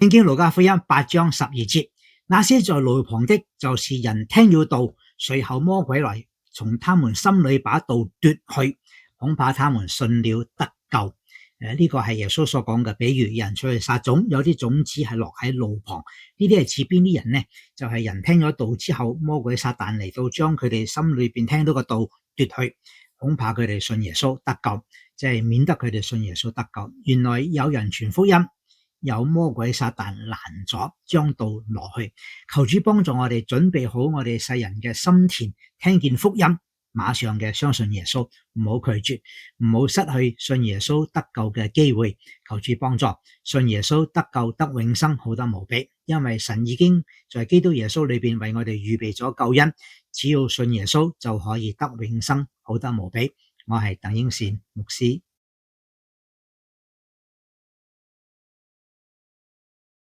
聖經路加福音8章12節，那些在路旁的，就是人聽了道，隨後魔鬼來從他們心裏把道奪去，恐怕他們信了得救。呢個係耶穌所講嘅比喻，人出去撒種，有啲種子係落喺路旁，呢啲係似邊啲人呢？就係人聽咗道之後，魔鬼撒旦嚟到將佢哋心裏邊聽到個道奪去，恐怕佢哋信耶穌得救，即係免得佢哋信耶穌得救。原來有人傳福音，有魔鬼撒旦攔咗，將道攞去。求主幫助我哋準備好我哋世人嘅心田，聽見福音馬上嘅相信耶穌，唔好拒絕，唔好失去信耶穌得救嘅機會。求主幫助，信耶穌得救得永生，好得無比。因為神已經在基督耶穌裏邊為我哋預備咗救恩，只要信耶穌就可以得永生，好得無比。我係鄧英善牧師。